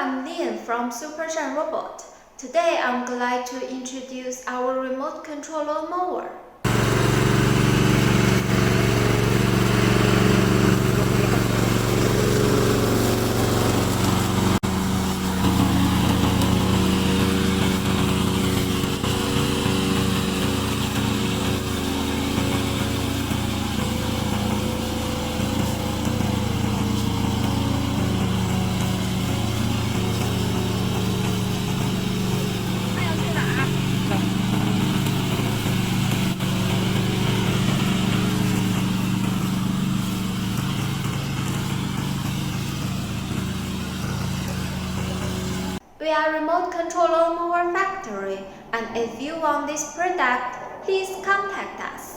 I'm Lian from SUPERSHINE Robot. Today I'm glad to introduce our remote controller mower. We are Remote Controller Mower Factory, and if you want this product, please contact us.